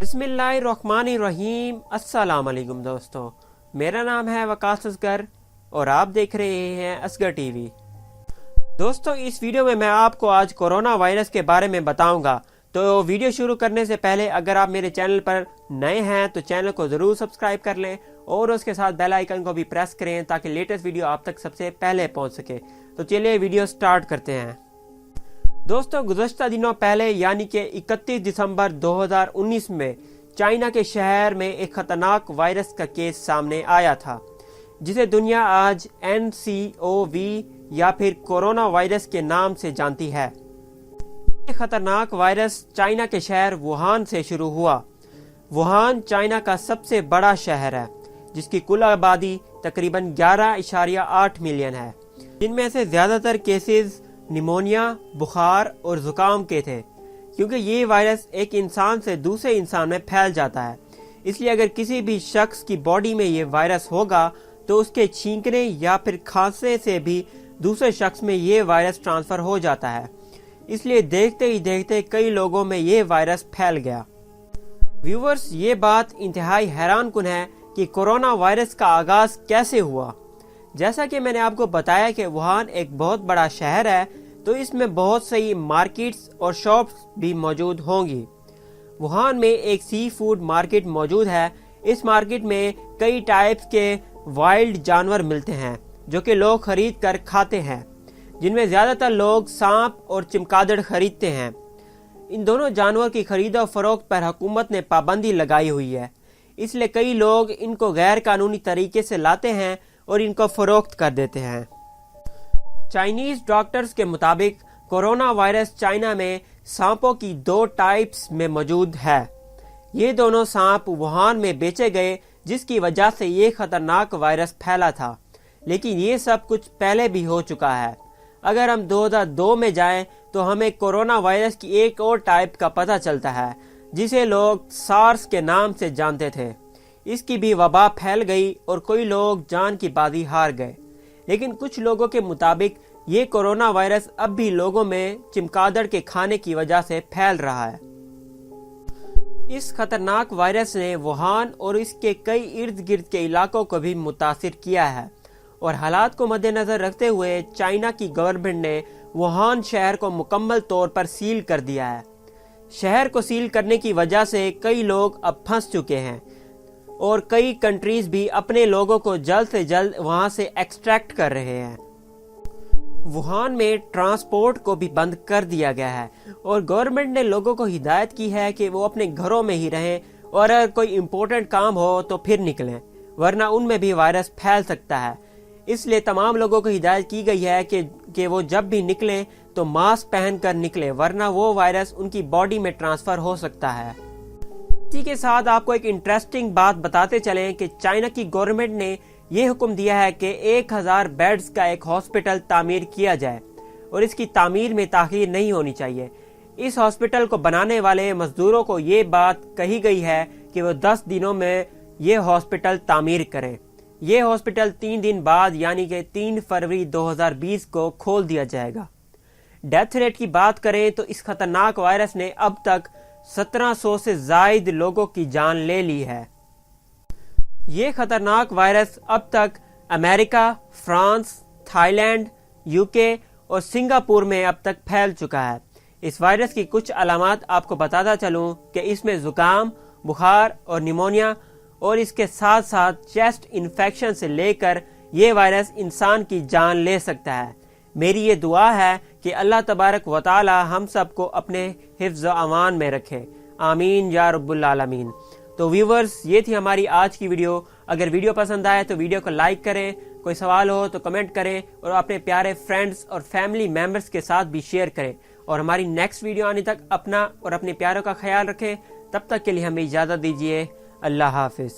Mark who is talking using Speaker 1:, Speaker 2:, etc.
Speaker 1: बिस्मिल्लाहिर्रहमानिर्रहीम। अस्सलाम वालेकुम दोस्तों, मेरा नाम है वकास असगर और आप देख रहे हैं असगर टीवी। दोस्तों, इस वीडियो में मैं आपको आज कोरोना वायरस के बारे में बताऊंगा। तो वीडियो शुरू करने से पहले अगर आप मेरे चैनल पर नए हैं तो चैनल को ज़रूर सब्सक्राइब कर लें और उसके साथ बेल आइकन को भी प्रेस करें ताकि लेटेस्ट वीडियो आप तक सबसे पहले पहुंच सके। तो चलिए वीडियो स्टार्ट करते हैं। दोस्तों, गुज़श्ता दिनों पहले यानी कि 31 दिसंबर 2019 में चाइना के शहर में एक खतरनाक वायरस का केस सामने आया था, जिसे दुनिया आज NCOV या फिर कोरोना वायरस के नाम से जानती है। ये खतरनाक वायरस चाइना के शहर वुहान से शुरू हुआ। वुहान चाइना का सबसे बड़ा शहर है, जिसकी कुल आबादी तकरीबन 11.8 मिलियन है, जिनमें से ज़्यादातर केसेस निमोनिया, बुखार और ज़ुकाम के थे, क्योंकि ये वायरस एक इंसान से दूसरे इंसान में फैल जाता है। इसलिए अगर किसी भी शख्स की बॉडी में ये वायरस होगा तो उसके छींकने या फिर खांसने से भी दूसरे शख्स में ये वायरस ट्रांसफ़र हो जाता है। इसलिए देखते ही देखते कई लोगों में ये वायरस फैल गया। व्यूवर्स, ये बात इंतहाई हैरानकुन है कि कोरोना वायरस का आगाज़ कैसे हुआ। जैसा कि मैंने आपको बताया कि वुहान एक बहुत बड़ा शहर है, तो इसमें बहुत सी मार्केट्स और शॉप्स भी मौजूद होंगी। वुहान में एक सी फूड मार्केट मौजूद है। इस मार्केट में कई टाइप्स के वाइल्ड जानवर मिलते हैं जो कि लोग खरीद कर खाते हैं, जिनमें ज़्यादातर लोग सांप और चमगादड़ खरीदते हैं। इन दोनों जानवर की खरीद और फरोख्त पर हुकूमत ने पाबंदी लगाई हुई है, इसलिए कई लोग इनको गैर कानूनी तरीके से लाते हैं और इनको फरोख्त कर देते हैं। चाइनीज डॉक्टर्स के मुताबिक कोरोना वायरस चाइना में सांपों की 2 टाइप्स में मौजूद है। ये दोनों सांप वुहान में बेचे गए, जिसकी वजह से ये खतरनाक वायरस फैला था। लेकिन ये सब कुछ पहले भी हो चुका है। अगर हम 2002 में जाएं तो हमें कोरोना वायरस की एक और टाइप का पता चलता है, जिसे लोग सार्स के नाम से जानते थे। इसकी भी वबा फैल गई और कई लोग जान की बाजी हार गए। लेकिन कुछ लोगों के मुताबिक ये कोरोना वायरस अब भी लोगों में चमगादड़ के खाने की वजह से फैल रहा है। इस खतरनाक वायरस ने वुहान और इसके कई इर्द गिर्द के इलाकों को भी मुतासिर किया है, और हालात को मद्देनजर रखते हुए चाइना की गवर्नमेंट ने वुहान शहर को मुकम्मल तौर पर सील कर दिया है। शहर को सील करने की वजह से कई लोग अब फंस चुके हैं और कई कंट्रीज भी अपने लोगों को जल्द से जल्द वहां से एक्सट्रैक्ट कर रहे हैं। वुहान में ट्रांसपोर्ट को भी बंद कर दिया गया है और गवर्नमेंट ने लोगों को हिदायत की है कि वो अपने घरों में ही रहें और अगर कोई इम्पोर्टेंट काम हो तो फिर निकलें, वरना उनमें भी वायरस फैल सकता है। इसलिए तमाम लोगों को हिदायत की गई है कि वो जब भी निकलें तो मास्क पहन कर निकलें, वरना वो वायरस उनकी बॉडी में ट्रांसफर हो सकता है। इसी के साथ आपको एक इंटरेस्टिंग बात बताते चलें कि चाइना की गवर्नमेंट ने ये हुक्म दिया है कि 1000 बेड्स का एक हॉस्पिटल तामीर किया जाए और इसकी तामीर में ताखीर नहीं होनी चाहिए। इस हॉस्पिटल को बनाने वाले मजदूरों को ये बात कही गई है कि वो 10 दिनों में ये हॉस्पिटल तामीर करें। ये हॉस्पिटल 3 दिन बाद यानी कि 3 फरवरी 2020 को खोल दिया जाएगा। डेथ रेट की बात करें तो इस खतरनाक वायरस ने अब तक 1700 से जायद लोगों की जान ले ली है। ये खतरनाक वायरस अब तक अमेरिका, फ्रांस, थाईलैंड, यूके और सिंगापुर में अब तक फैल चुका है। इस वायरस की कुछ अलामात आपको बताता चलूं कि इसमें जुकाम, बुखार और निमोनिया और इसके साथ साथ चेस्ट इन्फेक्शन से लेकर ये वायरस इंसान की जान ले सकता है। मेरी ये दुआ है कि अल्लाह तबारक व तआला हम सबको अपने हिफ्ज़ व अमान में रखे। आमीन या रब्बुल आलमीन। तो व्यूवर्स, ये थी हमारी आज की वीडियो। अगर वीडियो पसंद आए तो वीडियो को लाइक करें, कोई सवाल हो तो कमेंट करें और अपने प्यारे फ्रेंड्स और फैमिली मेम्बर्स के साथ भी शेयर करें। और हमारी नेक्स्ट वीडियो आने तक अपना और अपने प्यारों का ख्याल रखें। तब तक के लिए हमें इजाज़त दीजिए। अल्लाह हाफिज़।